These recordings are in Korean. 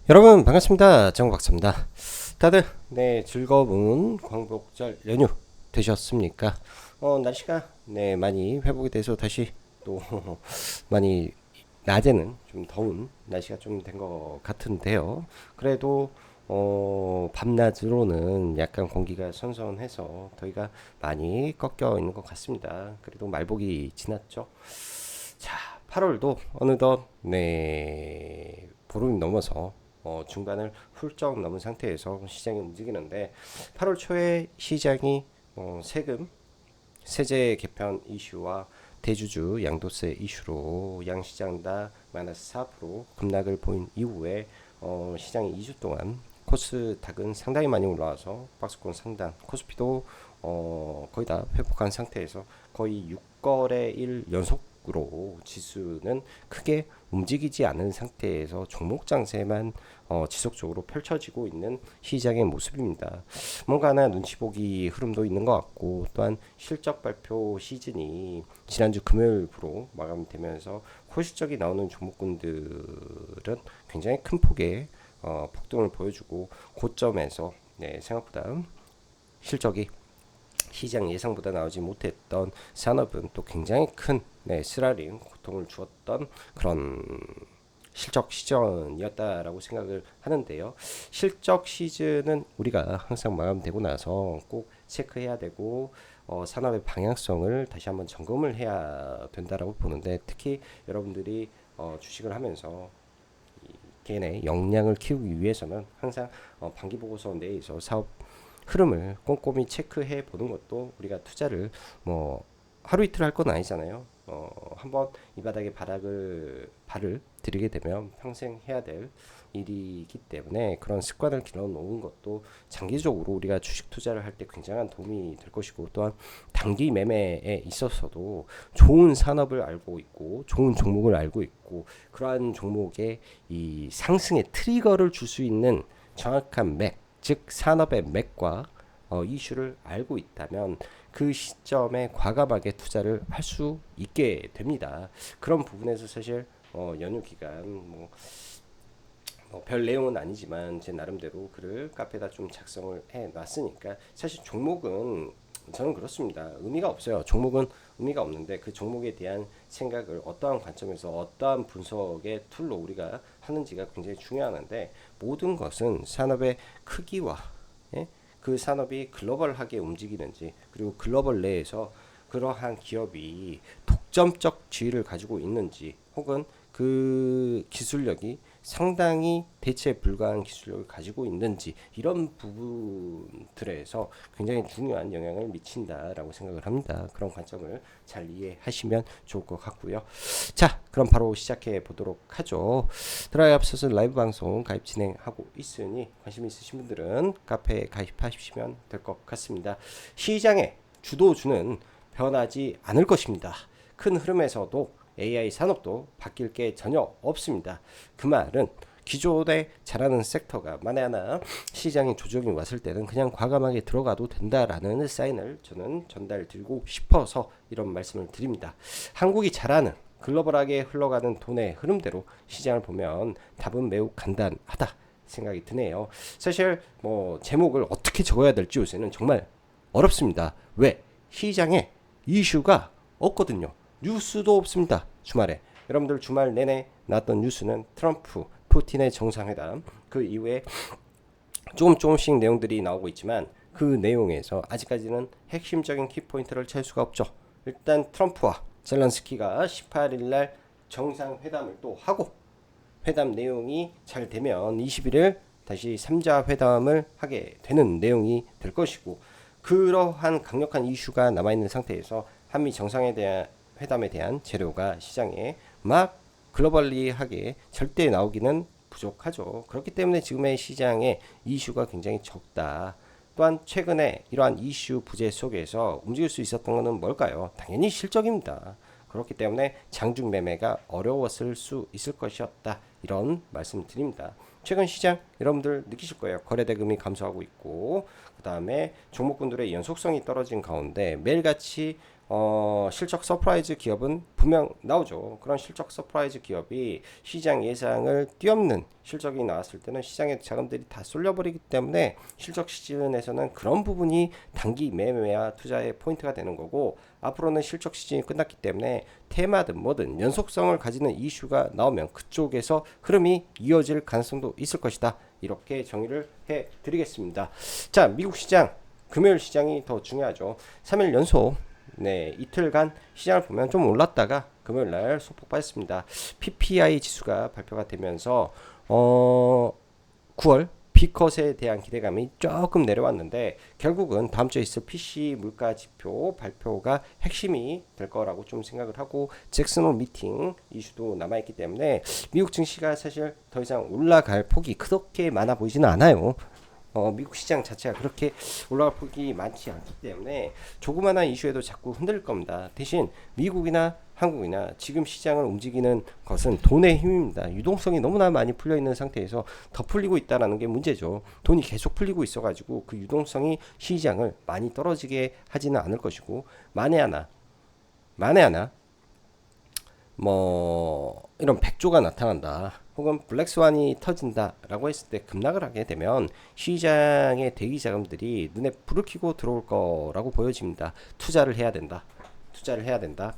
여러분 반갑습니다. 정박사입니다. 다들 즐거운 광복절 연휴 되셨습니까? 날씨가 많이 회복이 돼서 다시 또 많이 낮에는 좀 더운 날씨가 좀 된 것 같은데요. 그래도 밤낮으로는 약간 공기가 선선해서 더위가 많이 꺾여 있는 것 같습니다. 그래도 말복이 지났죠. 자, 8월도 어느덧 보름이 넘어서 중반을 훌쩍 넘은 상태에서 시장이 움직이는데 8월 초에 시장이 세금 세제 개편 이슈와 대주주 양도세 이슈로 양시장 다 마이너스 4% 급락을 보인 이후에 시장이 2주 동안 코스닥은 상당히 많이 올라와서 박스권 상단 코스피도 거의 다 회복한 상태에서 거의 6거래 일 연속으로 지수는 크게 움직이지 않은 상태에서 종목 장세만 지속적으로 펼쳐지고 있는 시장의 모습입니다. 뭔가 하나 눈치 보기 흐름도 있는 것 같고, 또한 실적 발표 시즌이 지난주 금요일부로 마감되면서 호실적이 나오는 종목군들은 굉장히 큰 폭의 폭등을 보여주고, 고점에서 생각보다 실적이 시장 예상보다 나오지 못했던 산업은 또 굉장히 큰 쓰라린 고통을 주었던 그런 실적 시즌이었다라고 생각을 하는데요. 실적 시즌은 우리가 항상 마감되고 나서 꼭 체크해야 되고 산업의 방향성을 다시 한번 점검을 해야 된다라고 보는데, 특히 여러분들이 주식을 하면서 개인의 역량을 키우기 위해서는 항상 반기 보고서 내에서 사업 흐름을 꼼꼼히 체크해 보는 것도, 우리가 투자를 뭐 하루 이틀 할 건 아니잖아요. 한번 이 바닥에 발을 들이게 되면 평생 해야 될 일이기 때문에 그런 습관을 길러 놓은 것도 장기적으로 우리가 주식 투자를 할 때 굉장한 도움이 될 것이고, 또한 단기 매매에 있어서도 좋은 산업을 알고 있고 좋은 종목을 알고 있고 그러한 종목의 이 상승의 트리거를 줄 수 있는 정확한 맥, 즉 산업의 맥과 이슈를 알고 있다면 그 시점에 과감하게 투자를 할 수 있게 됩니다. 그런 부분에서 사실 연휴 기간 별 내용은 아니지만 제 나름대로 글을 카페에다 좀 작성을 해 놨으니까, 사실 종목은 저는 그렇습니다. 의미가 없어요. 종목은 의미가 없는데 그 종목에 대한 생각을 어떠한 관점에서 어떠한 분석의 툴로 우리가 하는지가 굉장히 중요한데, 모든 것은 산업의 크기와 그 산업이 글로벌하게 움직이는지, 그리고 글로벌 내에서 그러한 기업이 독점적 지위를 가지고 있는지, 혹은 그 기술력이 상당히 대체 불가한 기술력을 가지고 있는지, 이런 부분들에서 굉장히 중요한 영향을 미친다라고 생각을 합니다. 그런 관점을 잘 이해하시면 좋을 것 같고요. 자, 그럼 바로 시작해 보도록 하죠. 들어가기 앞서서 라이브 방송 가입 진행하고 있으니 관심 있으신 분들은 카페에 가입하시면 될 것 같습니다. 시장의 주도주는 변하지 않을 것입니다. 큰 흐름에서도 AI 산업도 바뀔 게 전혀 없습니다. 그 말은 기존에 잘하는 섹터가 만에 하나 시장에 조정이 왔을 때는 그냥 과감하게 들어가도 된다라는 사인을 저는 전달드리고 싶어서 이런 말씀을 드립니다. 한국이 잘하는 글로벌하게 흘러가는 돈의 흐름대로 시장을 보면 답은 매우 간단하다 생각이 드네요. 사실 제목을 어떻게 적어야 될지 요새는 정말 어렵습니다. 왜? 시장에 이슈가 없거든요. 뉴스도 없습니다. 주말에 여러분들 주말 내내 나왔던 뉴스는 트럼프, 푸틴의 정상회담, 그 이후에 조금씩 내용들이 나오고 있지만 그 내용에서 아직까지는 핵심적인 키포인트를 찾을 수가 없죠. 일단 트럼프와 젤런스키가 18일 날 정상회담을 또 하고, 회담 내용이 잘 되면 21일 다시 3자 회담을 하게 되는 내용이 될 것이고, 그러한 강력한 이슈가 남아있는 상태에서 한미 정상에 대한 회담에 대한 재료가 시장에 막 글로벌리하게 절대 나오기는 부족하죠. 그렇기 때문에 지금의 시장에 이슈가 굉장히 적다. 또한 최근에 이러한 이슈 부재 속에서 움직일 수 있었던 것은 뭘까요? 당연히 실적입니다. 그렇기 때문에 장중 매매가 어려웠을 수 있을 것이었다. 이런 말씀 드립니다. 최근 시장 여러분들 느끼실 거예요. 거래대금이 감소하고 있고, 그 다음에 종목군들의 연속성이 떨어진 가운데 매일같이 실적 서프라이즈 기업은 분명 나오죠. 그런 실적 서프라이즈 기업이 시장 예상을 뛰어넘는 실적이 나왔을 때는 시장의 자금들이 다 쏠려버리기 때문에 실적 시즌에서는 그런 부분이 단기 매매와 투자의 포인트가 되는 거고, 앞으로는 실적 시즌이 끝났기 때문에 테마든 뭐든 연속성을 가지는 이슈가 나오면 그쪽에서 흐름이 이어질 가능성도 있을 것이다. 이렇게 정의를 해 드리겠습니다. 자, 미국 시장 금요일 시장이 더 중요하죠. 3일 연속 이틀간 시장을 보면 좀 올랐다가 금요일 날 소폭 빠졌습니다. PPI 지수가 발표가 되면서 9월 B컷에 대한 기대감이 조금 내려왔는데 결국은 다음 주에 있을 PC 물가 지표 발표가 핵심이 될 거라고 좀 생각을 하고, 잭슨홀 미팅 이슈도 남아있기 때문에 미국 증시가 사실 더 이상 올라갈 폭이 그렇게 많아 보이지는 않아요. 미국 시장 자체가 그렇게 올라갈 폭이 많지 않기 때문에 조그마한 이슈에도 자꾸 흔들릴 겁니다. 대신 미국이나 한국이나 지금 시장을 움직이는 것은 돈의 힘입니다. 유동성이 너무나 많이 풀려 있는 상태에서 더 풀리고 있다는 게 문제죠. 돈이 계속 풀리고 있어가지고 그 유동성이 시장을 많이 떨어지게 하지는 않을 것이고, 만에 하나 뭐 이런 백조가 나타난다, 혹은 블랙스완이 터진다라고 했을 때 급락을 하게 되면 시장의 대기 자금들이 눈에 불을 켜고 들어올 거라고 보여집니다. 투자를 해야 된다.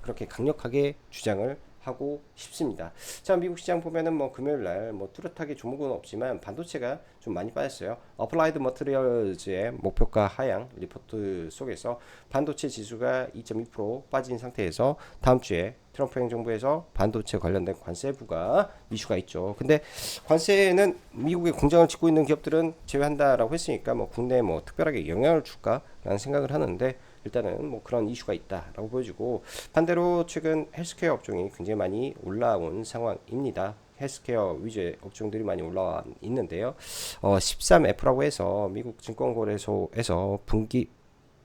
그렇게 강력하게 주장을 하고 싶습니다. 자, 미국 시장 보면은 뭐 금요일 날 뭐 뚜렷하게 종목은 없지만 반도체가 좀 많이 빠졌어요. 어플라이드 머티리얼즈의 목표가 하향 리포트 속에서 반도체 지수가 2.2% 빠진 상태에서 다음 주에 트럼프 행정부에서 반도체 관련된 관세 부과 이슈가 있죠. 근데 관세는 미국에 공장을 짓고 있는 기업들은 제외한다라고 했으니까 뭐 국내에 뭐 특별하게 영향을 줄까라는 생각을 하는데, 일단은 뭐 그런 이슈가 있다라고 보여지고, 반대로 최근 헬스케어 업종이 굉장히 많이 올라온 상황입니다. 헬스케어 위주의 업종들이 많이 올라와 있는데요. 13F라고 해서 미국 증권거래소에서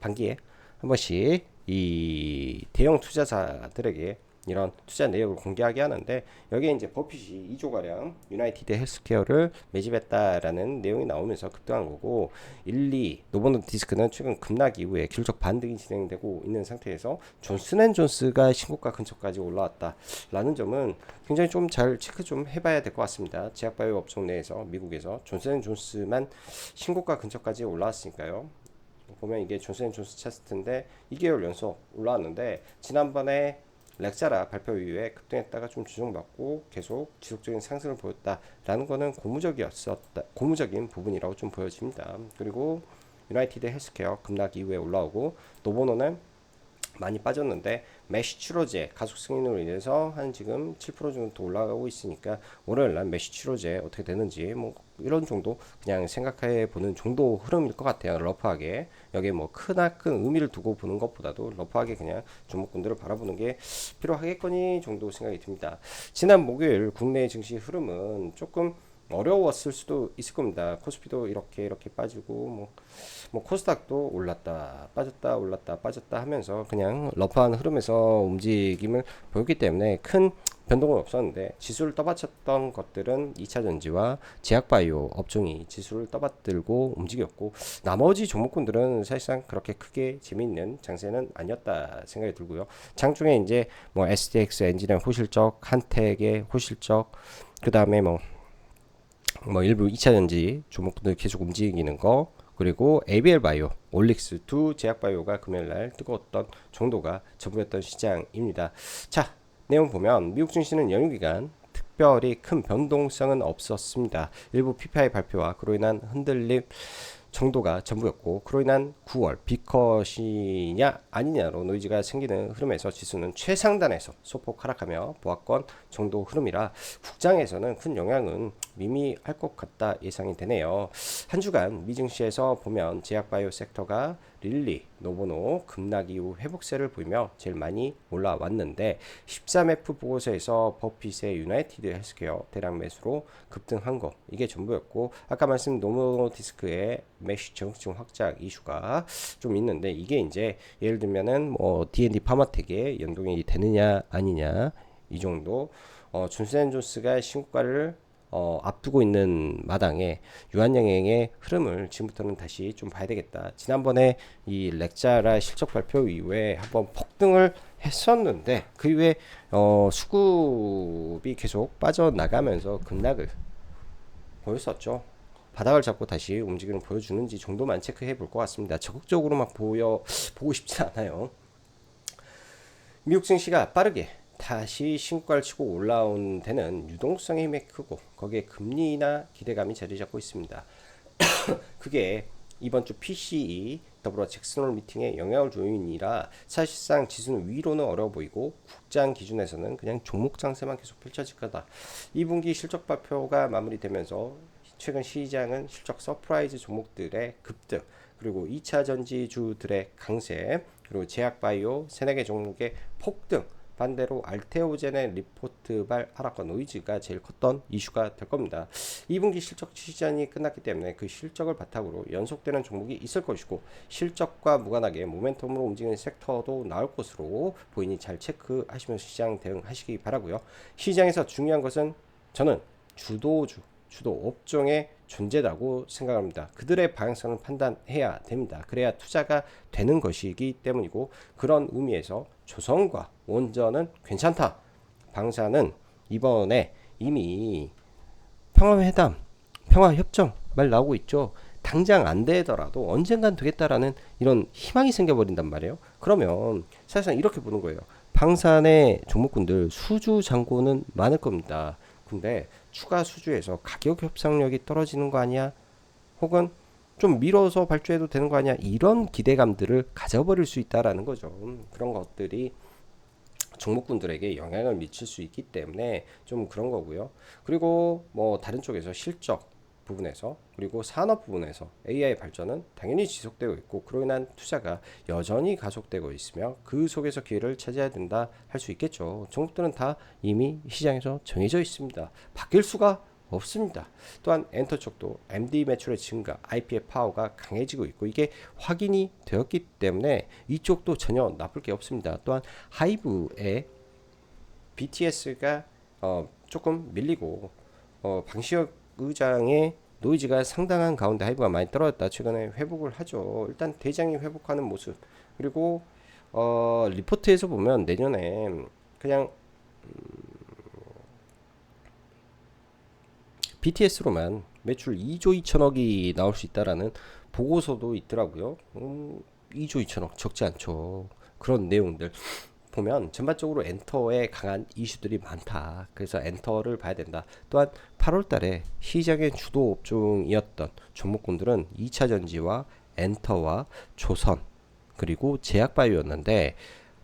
반기에 한 번씩 이 대형 투자자들에게 이런 투자 내역을 공개하게 하는데, 여기에 이제 버핏이 2조 가량 유나이티드 헬스케어를 매집했다라는 내용이 나오면서 급등한 거고, 1, 2 노보노디스크는 최근 급락 이후에 기술적 반등이 진행되고 있는 상태에서 존슨앤존스가 신고가 근처까지 올라왔다라는 점은 굉장히 좀 잘 체크 좀 해봐야 될 것 같습니다. 제약바이오 업종 내에서 미국에서 존슨앤존스만 신고가 근처까지 올라왔으니까요. 보면 이게 존슨앤존스 차트인데 2개월 연속 올라왔는데, 지난번에 렉사라 발표 이후에 급등했다가 좀 주목받고 계속 지속적인 상승을 보였다라는 거는 고무적인 부분이라고 좀 보여집니다. 그리고 유나이티드 헬스케어 급락 이후에 올라오고, 노보노는 많이 빠졌는데 메쉬 치료제 가속 승인으로 인해서 한 지금 7% 정도 올라가고 있으니까 월요일날 메쉬 치료제 어떻게 되는지 뭐 이런 정도 그냥 생각해 보는 정도 흐름일 것 같아요. 러프하게 여기에 뭐 크나큰 의미를 두고 보는 것보다도 러프하게 그냥 종목군들을 바라보는 게 필요하겠거니 정도 생각이 듭니다. 지난 목요일 국내 증시 흐름은 조금 어려웠을 수도 있을 겁니다. 코스피도 이렇게 빠지고 뭐 코스닥도 올랐다 빠졌다 올랐다 빠졌다 하면서 그냥 러프한 흐름에서 움직임을 보였기 때문에 큰 변동은 없었는데, 지수를 떠받쳤던 것들은 2차전지와 제약바이오 업종이 지수를 떠받들고 움직였고, 나머지 종목군들은 사실상 그렇게 크게 재미있는 장세는 아니었다 생각이 들고요. 장중에 이제 뭐 SDX 엔진의 호실적, 한택의 호실적, 그 다음에 뭐 일부 2차전지 종목들 계속 움직이는 거, 그리고 ABL 바이오, 올릭스 두 제약바이오가 금요일날 뜨거웠던 정도가 전부였던 시장입니다. 자, 내용 보면 미국 증시는 연휴 기간 특별히 큰 변동성은 없었습니다. 일부 PPI 발표와 그로 인한 흔들림 정도가 전부였고, 그로 인한 9월 B컷이냐 아니냐로 노이즈가 생기는 흐름에서 지수는 최상단에서 소폭 하락하며 보합권 정도 흐름이라 국장에서는 큰 영향은 미미할 것 같다 예상이 되네요. 한 주간 미증시에서 보면 제약바이오 섹터가 릴리, 노보노 급락 이후 회복세를 보이며 제일 많이 올라왔는데, 13F 보고서에서 버핏의 유나이티드 헬스케어 대량 매수로 급등한 거 이게 전부였고, 아까 말씀 노보노디스크의 메쉬 정수증 확장 이슈가 좀 있는데, 이게 이제 예를 들면은 뭐 D&D 파마텍에 연동이 되느냐 아니냐 이 정도. 존슨앤존스가 신고가를 앞두고 있는 마당에 유한양행의 흐름을 지금부터는 다시 좀 봐야 되겠다. 지난번에 이 렉자라 실적 발표 이후에 한번 폭등을 했었는데 그 이후에 수급이 계속 빠져나가면서 급락을 보였었죠. 바닥을 잡고 다시 움직임을 보여주는지 정도만 체크해 볼 것 같습니다. 적극적으로만 보고 싶지 않아요. 미국 증시가 빠르게 다시 신고가를 치고 올라온 데는 유동성의 힘이 크고 거기에 금리나 기대감이 자리 잡고 있습니다. 그게 이번 주 PCE 더불어 잭슨홀 미팅에 영향을 준 요인이라 사실상 지수는 위로는 어려워 보이고 국장 기준에서는 그냥 종목 장세만 계속 펼쳐질 거다. 2분기 실적 발표가 마무리되면서 최근 시장은 실적 서프라이즈 종목들의 급등 그리고 2차 전지주들의 강세 그리고 제약바이오 세네 개 종목의 폭등 반대로 알테오젠의 리포트발 하락과 노이즈가 제일 컸던 이슈가 될 겁니다. 2분기 실적 시즌이 끝났기 때문에 그 실적을 바탕으로 연속되는 종목이 있을 것이고 실적과 무관하게 모멘텀으로 움직이는 섹터도 나올 것으로 보이니 잘 체크하시면서 시장 대응하시기 바라고요. 시장에서 중요한 것은 저는 주도 업종의 존재라고 생각합니다. 그들의 방향성을 판단해야 됩니다. 그래야 투자가 되는 것이기 때문이고 그런 의미에서 조선과 원전은 괜찮다. 방사는 이번에 이미 평화회담, 평화협정 말 나오고 있죠. 당장 안 되더라도 언젠간 되겠다라는 이런 희망이 생겨버린단 말이에요. 그러면 사실상 이렇게 보는 거예요. 방산의 종목군들 수주 잔고는 많을 겁니다. 근데 추가 수주에서 가격 협상력이 떨어지는 거 아니야? 혹은 좀 미뤄서 발주해도 되는 거 아니야? 이런 기대감들을 가져버릴 수 있다라는 거죠. 그런 것들이 종목군들에게 영향을 미칠 수 있기 때문에 좀 그런 거고요. 그리고 뭐 다른 쪽에서 실적 부분에서 그리고 산업 부분에서 AI 발전은 당연히 지속되고 있고 그로 인한 투자가 여전히 가속되고 있으며 그 속에서 기회를 찾아야 된다 할 수 있겠죠. 종목들은 다 이미 시장에서 정해져 있습니다. 바뀔 수가 없습니다. 또한 엔터 쪽도 MD 매출의 증가, IP의 파워가 강해지고 있고 이게 확인이 되었기 때문에 이쪽도 전혀 나쁠 게 없습니다. 또한 하이브의 BTS가 조금 밀리고 방시혁 의장의 노이즈가 상당한 가운데 하이브가 많이 떨어졌다. 최근에 회복을 하죠. 일단 대장이 회복하는 모습 그리고 리포트에서 보면 내년에 그냥 BTS로만 매출 2조 2천억이 나올 수 있다라는 보고서도 있더라고요. 2조 2천억 적지 않죠. 그런 내용들 보면 전반적으로 엔터에 강한 이슈들이 많다. 그래서 엔터를 봐야 된다. 또한 8월 달에 시장의 주도 업종이었던 종목군들은 2차 전지와 엔터와 조선 그리고 제약바이오였는데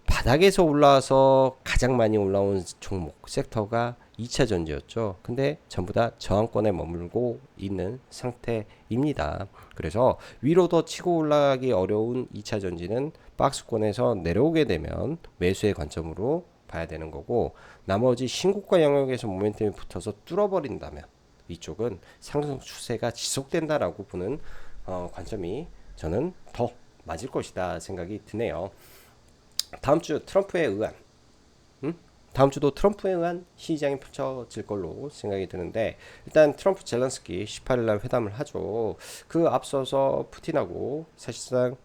바닥에서 올라와서 가장 많이 올라온 종목 섹터가 2차 전지였죠. 근데 전부 다 저항권에 머물고 있는 상태입니다. 그래서 위로 더 치고 올라가기 어려운 2차 전지는 박스권에서 내려오게 되면 매수의 관점으로 봐야 되는 거고 나머지 신고가 영역에서 모멘텀이 붙어서 뚫어버린다면 이쪽은 상승 추세가 지속된다라고 보는 관점이 저는 더 맞을 것이다 생각이 드네요. 다음 주 트럼프에 의한 다음 주도 트럼프에 의한 시장이 펼쳐질 걸로 생각이 드는데 일단 트럼프 젤런스키 18일 날 회담을 하죠. 그 앞서서 푸틴하고 사실상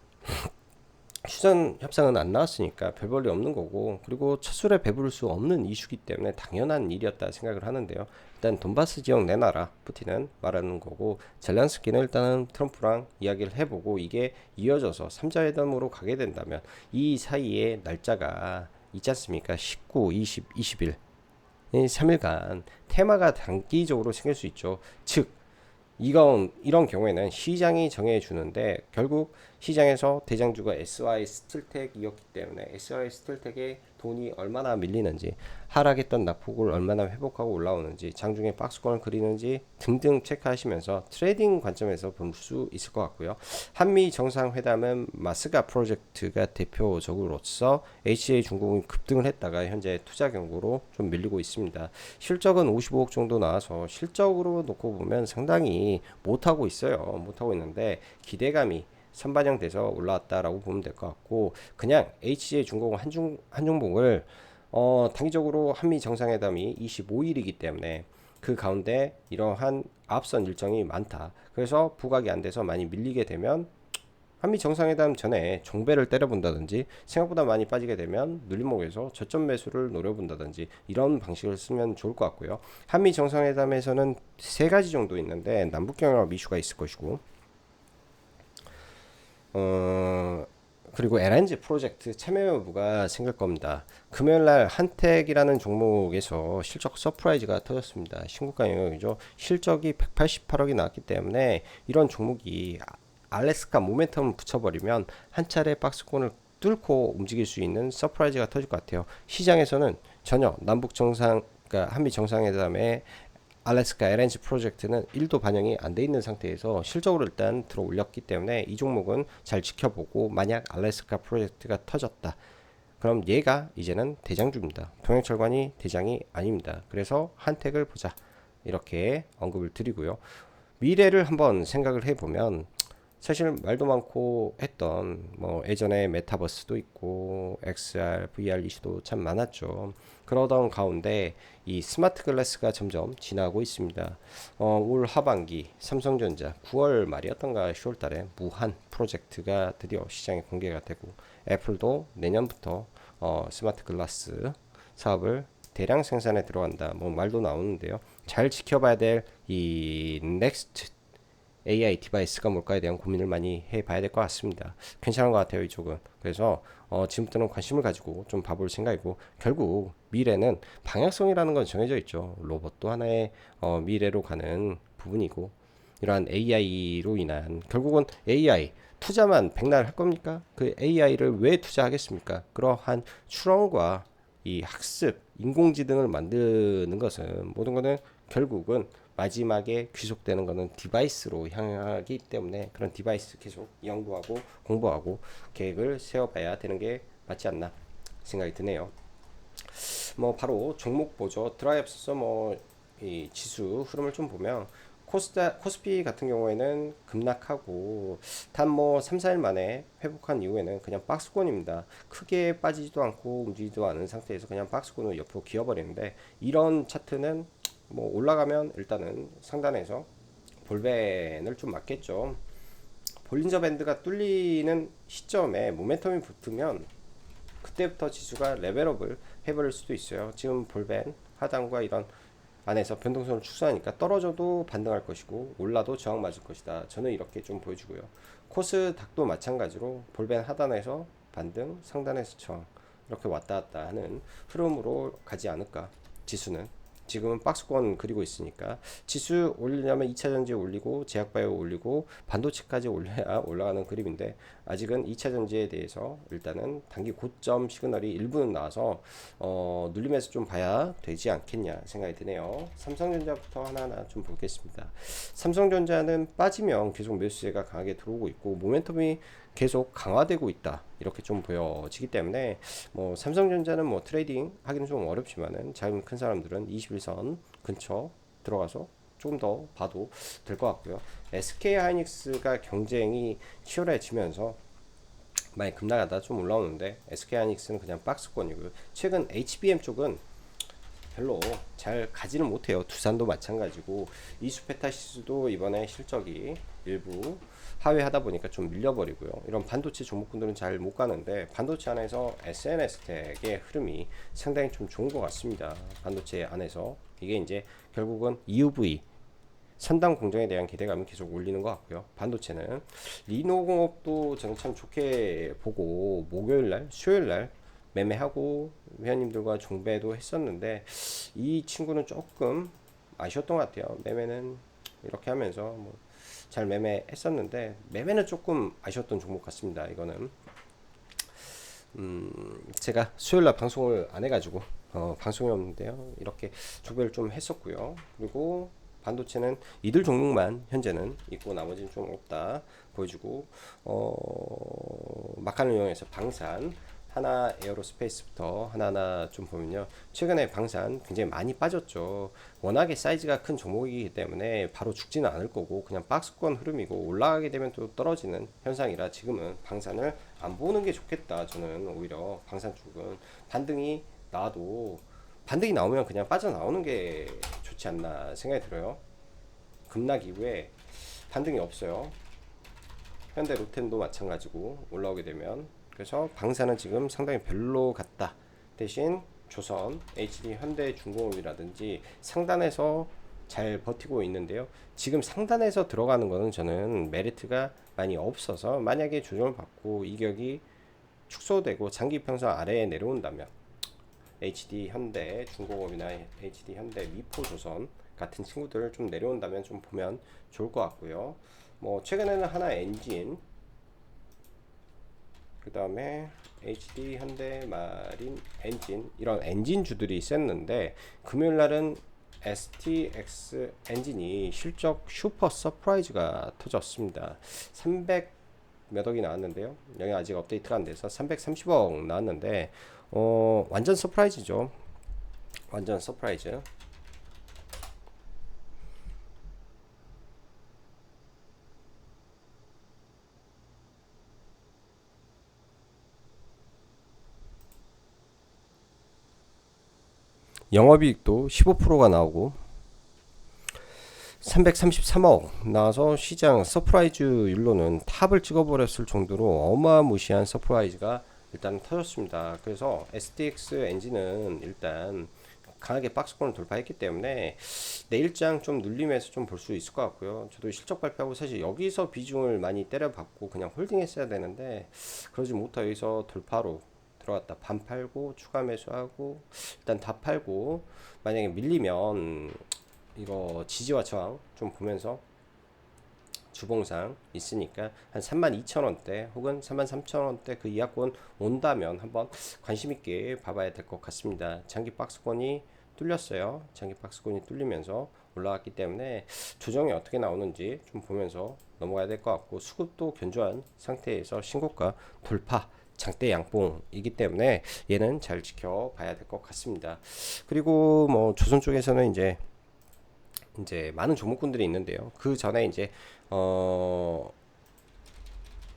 휴전 협상은 안 나왔으니까 별 볼일 없는 거고 그리고 첫 술에 배부를 수 없는 이슈기 때문에 당연한 일이었다 생각을 하는데요. 일단 돈바스 지역 내놔라 푸틴은 말하는 거고 젤란스키는 일단은 트럼프랑 이야기를 해보고 이게 이어져서 3자 회담으로 가게 된다면 이 사이에 날짜가 있지 않습니까? 19, 20, 21 3일간 테마가 단기적으로 생길 수 있죠. 즉 이런 경우에는 시장이 정해주는데 결국 시장에서 대장주가 SY 스틸텍이었기 때문에 SY 스틸텍의 돈이 얼마나 밀리는지 하락했던 낙폭을 얼마나 회복하고 올라오는지 장중에 박스권을 그리는지 등등 체크하시면서 트레이딩 관점에서 볼 수 있을 것 같고요. 한미 정상회담은 마스가 프로젝트가 대표적으로서 HA 중공이 급등을 했다가 현재 투자 경고로 좀 밀리고 있습니다. 실적은 55억 정도 나와서 실적으로 놓고 보면 상당히 못하고 있어요. 못하고 있는데 기대감이 선반영돼서 올라왔다라고 보면 될 것 같고 그냥 HJ 중공 한 종목을 단기적으로 한미 정상회담이 25일이기 때문에 그 가운데 이러한 앞선 일정이 많다. 그래서 부각이 안 돼서 많이 밀리게 되면 한미 정상회담 전에 종배를 때려본다든지 생각보다 많이 빠지게 되면 눌림목에서 저점 매수를 노려본다든지 이런 방식을 쓰면 좋을 것 같고요. 한미 정상회담에서는 세 가지 정도 있는데 남북 경협 이슈가 있을 것이고 그리고 LNG 프로젝트 참여 여부가 생길 겁니다. 금요일날 한택이라는 종목에서 실적 서프라이즈가 터졌습니다. 신고가 영역이죠. 실적이 188억이 나왔기 때문에 이런 종목이 알래스카 모멘텀을 붙여버리면 한 차례 박스권을 뚫고 움직일 수 있는 서프라이즈가 터질 것 같아요. 시장에서는 전혀 남북 정상, 그러니까 한미 정상회담에 알래스카 LNG 프로젝트는 1도 반영이 안 돼 있는 상태에서 실적으로 일단 들어 올렸기 때문에 이 종목은 잘 지켜보고, 만약 알래스카 프로젝트가 터졌다 그럼 얘가 이제는 대장주입니다. 통영철관이 대장이 아닙니다. 그래서 한택을 보자 이렇게 언급을 드리고요. 미래를 한번 생각을 해보면 사실 말도 많고 했던 뭐 예전에 메타버스도 있고 XR, VR 이슈도 참 많았죠. 그러던 가운데 이 스마트 글라스가 점점 진화하고 있습니다. 올 하반기 삼성전자 9월 말이었던가 10월 달에 무한 프로젝트가 드디어 시장에 공개가 되고, 애플도 내년부터 스마트 글라스 사업을 대량 생산에 들어간다 뭐 말도 나오는데요. 잘 지켜봐야 될 이 넥스트 AI 디바이스가 뭘까에 대한 고민을 많이 해봐야 될 것 같습니다. 괜찮은 것 같아요, 이쪽은. 그래서 지금부터는 관심을 가지고 좀 봐볼 생각이고, 결국 미래는 방향성이라는 건 정해져 있죠. 로봇도 하나의 미래로 가는 부분이고, 이러한 AI로 인한, 결국은 AI 투자만 백날 할 겁니까? 그 AI를 왜 투자하겠습니까? 그러한 추론과 이 학습, 인공지능을 만드는 것은, 모든 것은 결국은 마지막에 귀속되는 것은 디바이스로 향하기 때문에, 그런 디바이스 계속 연구하고 공부하고 계획을 세워봐야 되는 게 맞지 않나 생각이 드네요. 뭐 바로 종목 보죠. 들어와 없어서 뭐 이 지수 흐름을 좀 보면 코스피 같은 경우에는 급락하고 단 뭐 3, 4일 만에 회복한 이후에는 그냥 박스권입니다. 크게 빠지지도 않고 움직이지도 않은 상태에서 그냥 박스권으로 옆으로 기어버리는데, 이런 차트는 뭐 올라가면 일단은 상단에서 볼벤을 좀 맞겠죠. 볼린저 밴드가 뚫리는 시점에 모멘텀이 붙으면 그때부터 지수가 레벨업을 해버릴 수도 있어요. 지금 볼벤 하단과 이런 안에서 변동성을 축소하니까 떨어져도 반등할 것이고 올라도 저항 맞을 것이다. 저는 이렇게 좀 보여주고요. 코스닥도 마찬가지로 볼벤 하단에서 반등, 상단에서 저항, 이렇게 왔다 갔다 하는 흐름으로 가지 않을까. 지수는 지금은 박스권 그리고 있으니까 지수 올리려면 2차전지 올리고 제약바이오 올리고 반도체까지 올려야 올라가는 그림인데, 아직은 2차전지에 대해서 일단은 단기 고점 시그널이 일부는 나와서 눌림에서 좀 봐야 되지 않겠냐 생각이 드네요. 삼성전자부터 하나하나 좀 보겠습니다. 삼성전자는 빠지면 계속 매수세가 강하게 들어오고 있고 모멘텀이 계속 강화되고 있다 이렇게 좀 보여지기 때문에, 뭐 삼성전자는 뭐 트레이딩 하기는 좀 어렵지만은 자금 큰 사람들은 21선 근처 들어가서 조금 더 봐도 될 것 같고요. SK 하이닉스가 경쟁이 치열해지면서 많이 급락하다 좀 올라오는데, SK 하이닉스는 그냥 박스권이고요. 최근 HBM 쪽은 별로 잘 가지는 못해요. 두산도 마찬가지고, 이수페타시스도 이번에 실적이 일부 하회하다 보니까 좀 밀려버리고요. 이런 반도체 종목군들은 잘 못 가는데, 반도체 안에서 SNS텍의 흐름이 상당히 좀 좋은 것 같습니다. 반도체 안에서 이게 이제 결국은 EUV 선단 공정에 대한 기대감이 계속 올리는 것 같고요. 반도체는 리노공업도 저는 참 좋게 보고, 목요일날, 수요일날 매매하고 회원님들과 종배도 했었는데, 이 친구는 조금 아쉬웠던 것 같아요. 매매는 이렇게 하면서 뭐 잘 매매했었는데, 매매는 조금 아쉬웠던 종목 같습니다. 이거는 제가 수요일날 방송을 안 해가지고 방송이 없는데요. 이렇게 종배를 좀 했었고요. 그리고 반도체는 이들 종목만 현재는 있고 나머지는 좀 없다 보여주고, 막간을 이용해서 방산 하나 에어로스페이스부터 하나하나 좀 보면요. 최근에 방산 굉장히 많이 빠졌죠. 워낙에 사이즈가 큰 종목이기 때문에 바로 죽지는 않을 거고 그냥 박스권 흐름이고, 올라가게 되면 또 떨어지는 현상이라 지금은 방산을 안 보는 게 좋겠다. 저는 오히려 방산 쪽은 반등이 나도 반등이 나오면 그냥 빠져나오는 게 좋지 않나 생각이 들어요. 급락 이후에 반등이 없어요. 현대 로템도 마찬가지고 올라오게 되면. 그래서 방사는 지금 상당히 별로 같다. 대신 조선, HD, 현대, 중공업이라든지 상단에서 잘 버티고 있는데요. 지금 상단에서 들어가는 거는 저는 메리트가 많이 없어서, 만약에 조정을 받고 이격이 축소되고 장기 평선 아래에 내려온다면 HD 현대 중공업이나 HD 현대 미포조선 같은 친구들 좀 내려온다면 좀 보면 좋을 것 같고요. 뭐 최근에는 하나 엔진, 그 다음에 HD 현대 마린 엔진, 이런 엔진주들이 셌는데, 금요일날은 STX 엔진이 실적 슈퍼 서프라이즈가 터졌습니다. 300 몇 억이 나왔는데요. 여기 아직 업데이트가 안 돼서 330억 나왔는데, 완전 서프라이즈죠. 완전 서프라이즈. 영업이익도 15%가 나오고 333억 나와서 시장 서프라이즈율로는 탑을 찍어버렸을 정도로 어마무시한 서프라이즈가 일단 터졌습니다. 그래서 STX 엔진은 일단 강하게 박스권을 돌파했기 때문에 내일장 좀 눌림에서 좀 볼 수 있을 것 같고요. 저도 실적 발표하고 사실 여기서 비중을 많이 때려받고 그냥 홀딩했어야 되는데, 그러지 못하고 여기서 돌파로 들어갔다 반 팔고 추가 매수하고 일단 다 팔고, 만약에 밀리면 이거 지지와 저항 좀 보면서 주봉상 있으니까 한 32,000원대 혹은 33,000원대 그 이하권 온다면 한번 관심 있게 봐봐야 될 것 같습니다. 장기 박스권이 뚫렸어요. 장기 박스권이 뚫리면서 올라왔기 때문에 조정이 어떻게 나오는지 좀 보면서 넘어가야 될 것 같고, 수급도 견조한 상태에서 신고가 돌파 장대 양봉이기 때문에 얘는 잘 지켜봐야 될 것 같습니다. 그리고 뭐 조선 쪽에서는 이제 많은 종목군들이 있는데요. 그 전에 이제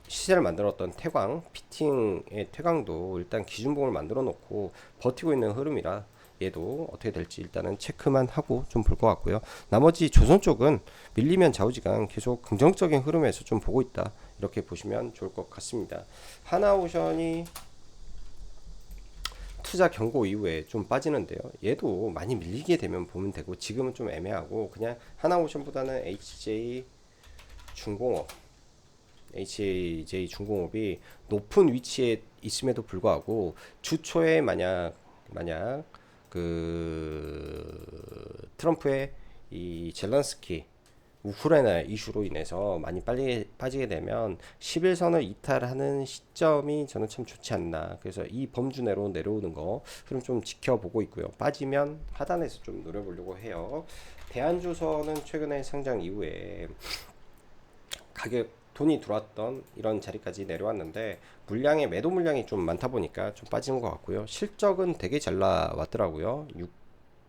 시세를 만들었던 태광, 피팅의 태광도 일단 기준봉을 만들어 놓고 버티고 있는 흐름이라 얘도 어떻게 될지 일단은 체크만 하고 좀 볼 것 같고요. 나머지 조선 쪽은 밀리면 좌우지간 계속 긍정적인 흐름에서 좀 보고 있다, 이렇게 보시면 좋을 것 같습니다. 하나오션이 투자 경고 이후에 좀 빠지는데요. 얘도 많이 밀리게 되면 보면 되고, 지금은 좀 애매하고 그냥 하나오션보다는 HJ 중공업이 높은 위치에 있음에도 불구하고 주초에 만약 그 트럼프의 이 젤런스키 우크라이나 이슈로 인해서 많이 빨리 빠지게 되면 11선을 이탈하는 시점이 저는 참 좋지 않나. 그래서 이 범주 내로 내려오는 거 그럼 좀 지켜보고 있고요. 빠지면 하단에서 좀 노려보려고 해요. 대한조선은 최근에 상장 이후에 가격 돈이 들어왔던 이런 자리까지 내려왔는데, 물량의 매도 물량이 좀 많다 보니까 좀 빠지는 것 같고요. 실적은 되게 잘 나왔더라고요.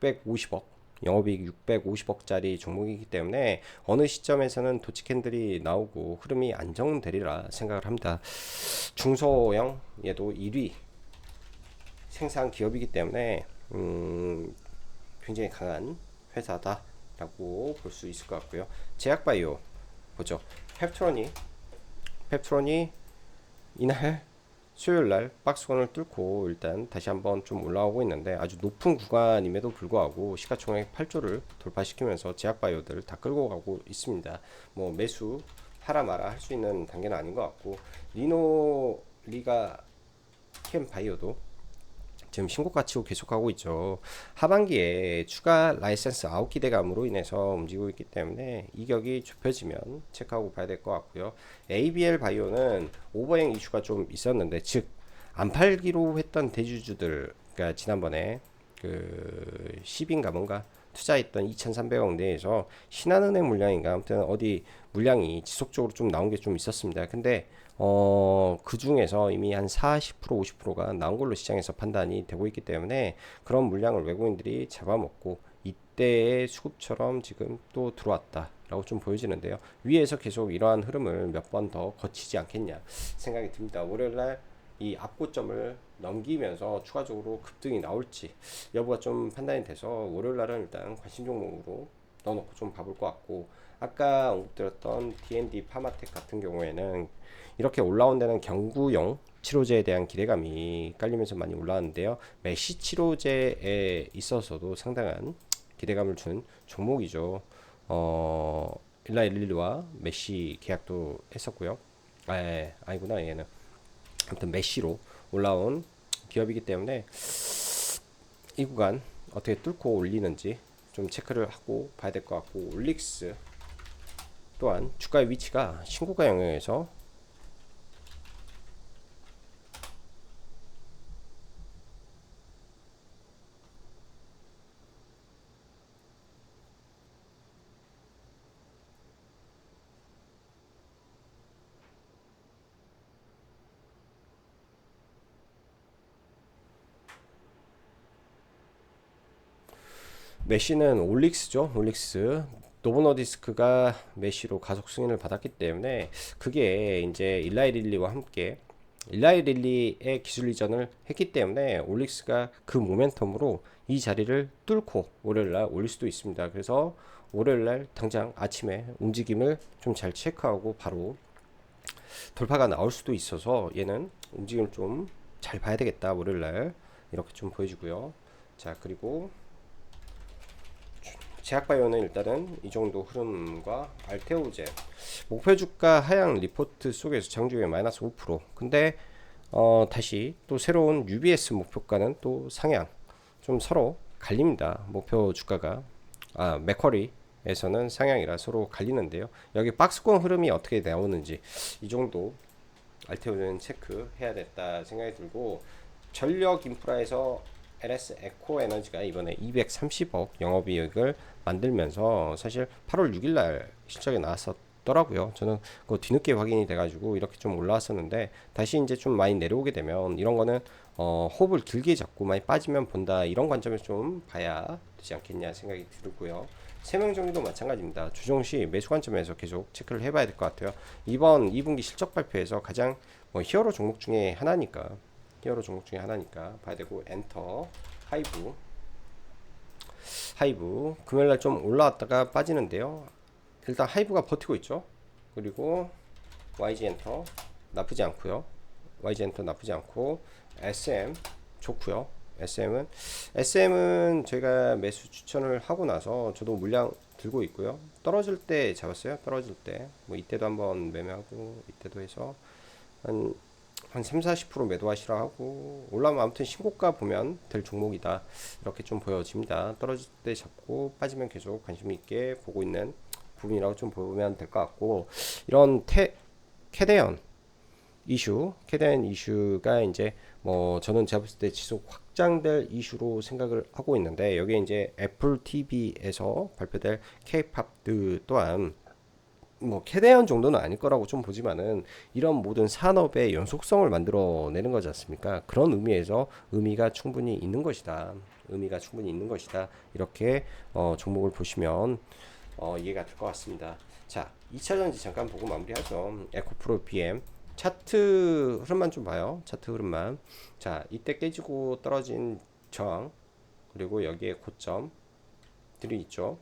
650억, 영업이익 650억짜리 종목이기 때문에 어느 시점에서는 도치 캔들이 나오고 흐름이 안정되리라 생각을 합니다. 중소형 얘도 1위 생산 기업이기 때문에 굉장히 강한 회사다라고 볼 수 있을 것 같고요. 제약바이오 보죠. 펩트론이 이날 수요일날 박스권을 뚫고 일단 다시 한번 좀 올라오고 있는데, 아주 높은 구간임에도 불구하고 시가총액 8조를 돌파시키면서 제약바이오들을 다 끌고 가고 있습니다. 뭐 매수 하라 마라 할 수 있는 단계는 아닌 것 같고, 리가 캠바이오도 지금 신고가 치고 계속하고 있죠. 하반기에 추가 라이센스 아웃 기대감으로 인해서 움직이고 있기 때문에 이격이 좁혀지면 체크하고 봐야 될 것 같고요. ABL 바이오는 오버행 이슈가 좀 있었는데, 즉 안 팔기로 했던 대주주들, 그러니까 지난번에 그 10인가 뭔가 투자했던 2,300억 내에서 신한은행 물량인가 아무튼 어디 물량이 지속적으로 좀 나온 게 좀 있었습니다. 근데 그 중에서 이미 한 40% 50%가 나온 걸로 시장에서 판단이 되고 있기 때문에 그런 물량을 외국인들이 잡아먹고 이때의 수급처럼 지금 또 들어왔다라고 좀 보여지는데요. 위에서 계속 이러한 흐름을 몇 번 더 거치지 않겠냐 생각이 듭니다. 월요일날 이 앞고점을 넘기면서 추가적으로 급등이 나올지 여부가 좀 판단이 돼서 월요일 날은 일단 관심 종목으로 넣어놓고 좀 봐볼 것 같고, 아까 언급드렸던 D&D 파마텍 같은 경우에는 이렇게 올라온 데는 경구용 치료제에 대한 기대감이 깔리면서 많이 올라왔는데요. 메시 치료제에 있어서도 상당한 기대감을 준 종목이죠. 일라이 릴리와 메시 계약도 했었고요. 아니구나 얘는. 아무튼 메시로 올라온 기업이기 때문에 이 구간 어떻게 뚫고 올리는지 좀 체크를 하고 봐야 될 것 같고, 올릭스 또한 주가의 위치가 신고가 영역에서 메시는 올릭스죠. 올릭스 노보노디스크가 메시로 가속 승인을 받았기 때문에 그게 이제 일라이 릴리와 함께 일라이 릴리의 기술 이전을 했기 때문에 올릭스가 그 모멘텀으로 이 자리를 뚫고 월요일날 올릴 수도 있습니다. 그래서 월요일날 당장 아침에 움직임을 좀 잘 체크하고 바로 돌파가 나올 수도 있어서 얘는 움직임을 좀 잘 봐야 되겠다. 월요일날 이렇게 좀 보여주고요. 자, 그리고 제약바이오는 일단은 이 정도 흐름과 알테오젠 목표 주가 하향 리포트 속에서 장중에 마이너스 5%. 근데 다시 또 새로운 UBS 목표가는 또 상향. 좀 서로 갈립니다. 목표 주가가 맥쿼리에서는 상향이라 서로 갈리는데요. 여기 박스권 흐름이 어떻게 나오는지 이 정도 알테오젠 체크해야 됐다 생각이 들고, 전력 인프라에서 LS 에코 에너지가 이번에 230억 영업이익을 만들면서 사실 8월 6일 날 실적이 나왔었더라고요. 저는 그 뒤늦게 확인이 돼가지고 이렇게 좀 올라왔었는데, 다시 이제 좀 많이 내려오게 되면 이런 거는 호흡을 길게 잡고 많이 빠지면 본다, 이런 관점에서 좀 봐야 되지 않겠냐 생각이 들고요. 세명정리도 마찬가지입니다. 주종시 매수 관점에서 계속 체크를 해봐야 될 것 같아요. 이번 2분기 실적 발표에서 가장 히어로 종목 중에 하나니까 봐야 되고, 엔터 하이브 금요일날 좀 올라왔다가 빠지는데요. 일단 하이브가 버티고 있죠. 그리고 YG 엔터 나쁘지 않고 SM 좋고요. SM은 저희가 매수 추천을 하고 나서 저도 물량 들고 있고요. 떨어질 때 잡았어요. 떨어질 때 뭐 이때도 한번 매매하고 이때도 해서 한 3, 40% 매도하시라 하고, 올라오면 아무튼 신고가 보면 될 종목이다 이렇게 좀 보여집니다. 떨어질 때 잡고 빠지면 계속 관심 있게 보고 있는 부분이라고 좀 보면 될 것 같고, 이런 캐대언 이슈가 이제 저는 제가 봤을 때 지속 확장될 이슈로 생각을 하고 있는데, 여기에 이제 애플 TV에서 발표될 K-팝 또한 캐대언 정도는 아닐 거라고 좀 보지만은 이런 모든 산업의 연속성을 만들어내는 거지 않습니까? 그런 의미가 충분히 있는 것이다. 이렇게 종목을 보시면 이해가 될 것 같습니다. 자, 2차전지 잠깐 보고 마무리하죠. 에코프로 BM 차트 흐름만 좀 봐요. 차트 흐름만. 자, 이때 깨지고 떨어진 저항, 그리고 여기에 고점들이 있죠.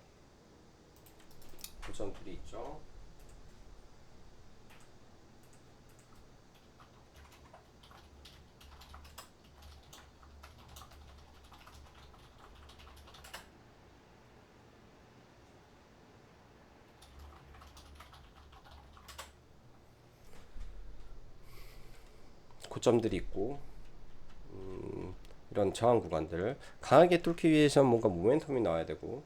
고점들이 있고, 이런 저항 구간들 강하게 뚫기 위해서는 뭔가 모멘텀이 나와야 되고,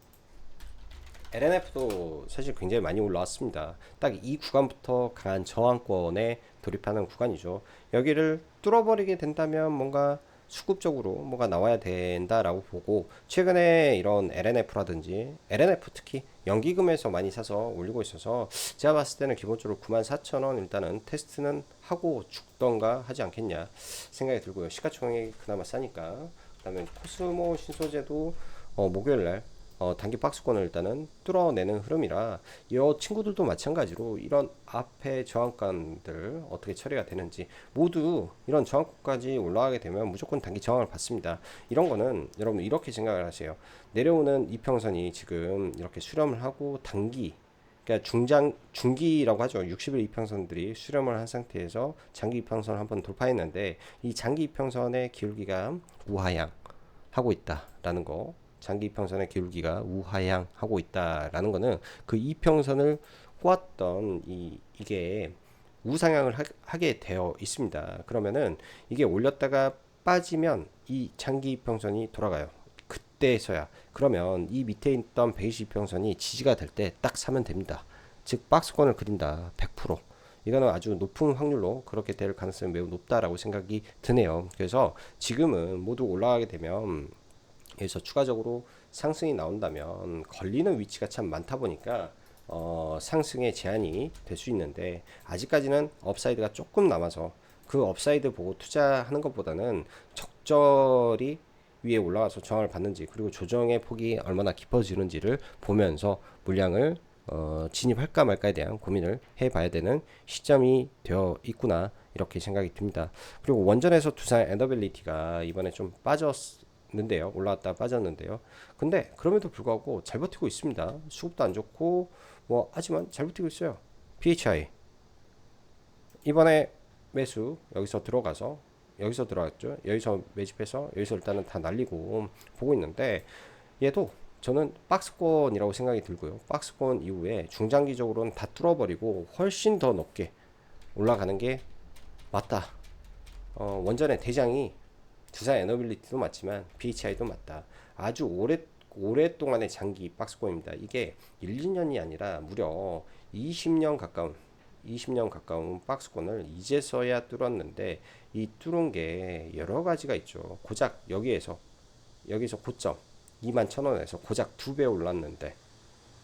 LNF도 사실 굉장히 많이 올라왔습니다. 딱 이 구간부터 강한 저항권에 돌입하는 구간이죠. 여기를 뚫어버리게 된다면 뭔가 수급적으로 뭐가 나와야 된다라고 보고, 최근에 이런 LNF라든지 LNF 특히 연기금에서 많이 사서 올리고 있어서 제가 봤을 때는 기본적으로 94,000원 일단은 테스트는 하고 죽던가 하지 않겠냐 생각이 들고요. 시가총액이 그나마 싸니까. 그다음에 코스모 신소재도 목요일날 단기 박스권을 일단은 뚫어내는 흐름이라 이 친구들도 마찬가지로 이런 앞에 저항권들 어떻게 처리가 되는지 모두 이런 저항권까지 올라가게 되면 무조건 단기 저항을 받습니다. 이런 거는 여러분 이렇게 생각을 하세요. 내려오는 이평선이 지금 이렇게 수렴을 하고 단기 그러니까 중기라고 하죠. 60일 이평선들이 수렴을 한 상태에서 장기 이평선을 한번 돌파했는데 이 장기 이평선의 기울기가 우하향 하고 있다라는 거. 장기 이평선의 기울기가 우하향하고 있다라는 거는 그 이평선을 꼬았던 이게 우상향을 하게 되어 있습니다. 그러면은 이게 올렸다가 빠지면 이 장기 이평선이 돌아가요. 그때서야 그러면 이 밑에 있던 120평선이 지지가 될 때 딱 사면 됩니다. 즉 박스권을 그린다. 100%. 이거는 아주 높은 확률로 그렇게 될 가능성이 매우 높다라고 생각이 드네요. 그래서 지금은 모두 올라가게 되면 여기서 추가적으로 상승이 나온다면 걸리는 위치가 참 많다 보니까 상승의 제한이 될 수 있는데 아직까지는 업사이드가 조금 남아서 그 업사이드 보고 투자하는 것보다는 적절히 위에 올라가서 저항을 받는지 그리고 조정의 폭이 얼마나 깊어지는지를 보면서 물량을 진입할까 말까에 대한 고민을 해봐야 되는 시점이 되어 있구나 이렇게 생각이 듭니다. 그리고 원전에서 두산 에너빌리티가 이번에 좀 빠졌는데요. 올라왔다 빠졌는데요. 근데 그럼에도 불구하고 잘 버티고 있습니다. 수급도 안 좋고 뭐 하지만 잘 버티고 있어요. PHI 이번에 매수 여기서 들어가서 여기서 들어갔죠. 여기서 매집해서 여기서 일단은 다 날리고 보고 있는데 얘도 저는 박스권이라고 생각이 들고요. 박스권 이후에 중장기적으로는 다 뚫어버리고 훨씬 더 높게 올라가는 게 맞다. 원전의 대장이 두산 에너빌리티도 맞지만 BHI도 맞다. 아주 오랫동안의 장기 박스권입니다. 이게 1, 2년이 아니라 무려 20년 가까운 박스권을 이제서야 뚫었는데 이 뚫은 게 여러 가지가 있죠. 고작 여기서 고점 21,000원에서 고작 2배 올랐는데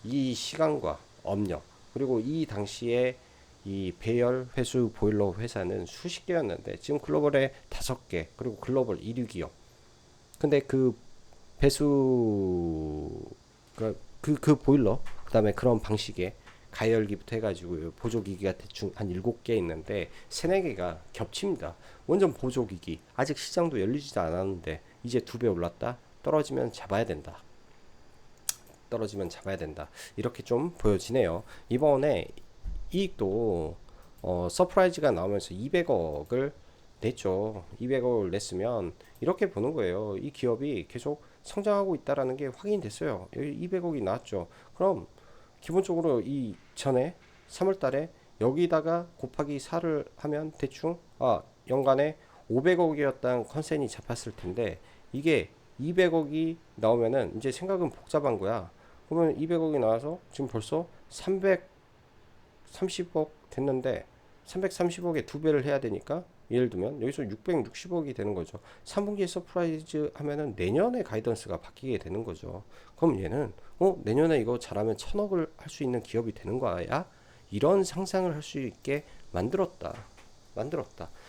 이 시간과 업력 그리고 이 당시에 이 배열 회수 보일러 회사는 수십 개였는데 지금 글로벌에 5개 그리고 글로벌 1위 기업 근데 그 배수 그 보일러 그다음에 그런 방식의 가열기부터 해가지고 보조기기가 대충 한 7개 있는데 3-4개가 겹칩니다. 완전 보조기기 아직 시장도 열리지도 않았는데 이제 2배 올랐다. 떨어지면 잡아야 된다. 이렇게 좀 보여지네요. 이번에 이익도 서프라이즈가 나오면서 200억을 냈죠. 200억을 냈으면 이렇게 보는 거예요. 이 기업이 계속 성장하고 있다라는 게 확인됐어요. 여기 200억이 나왔죠. 그럼 기본적으로 이 전에 3월 달에 여기다가 곱하기 4를 하면 대충 연간에 500억이었던 컨센이 잡혔을 텐데 이게 200억이 나오면은 이제 생각은 복잡한 거야. 그러면 200억이 나와서 지금 벌써 330억 됐는데 330억에 2배를 해야 되니까 예를 들면 여기서 660억이 되는 거죠. 3분기에 서프라이즈 하면은 내년에 가이던스가 바뀌게 되는 거죠. 그럼 얘는 내년에 이거 잘하면 1000억을 할 수 있는 기업이 되는 거야? 이런 상상을 할 수 있게 만들었다.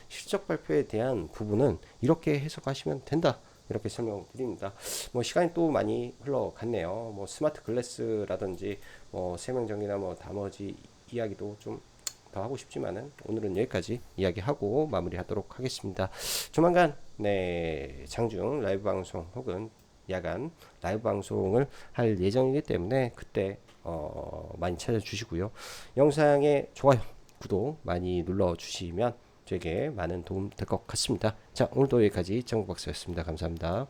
실적 발표에 대한 부분은 이렇게 해석하시면 된다. 이렇게 설명드립니다. 뭐 시간이 또 많이 흘러갔네요. 뭐 스마트 글래스라든지 뭐 세명전기나 뭐 나머지 이야기도 좀 더 하고 싶지만은 오늘은 여기까지 이야기하고 마무리하도록 하겠습니다. 조만간 장중 라이브 방송 혹은 야간 라이브 방송을 할 예정이기 때문에 그때 많이 찾아주시고요. 영상에 좋아요, 구독 많이 눌러주시면 저에게 많은 도움 될 것 같습니다. 자, 오늘도 여기까지 정박사였습니다. 감사합니다.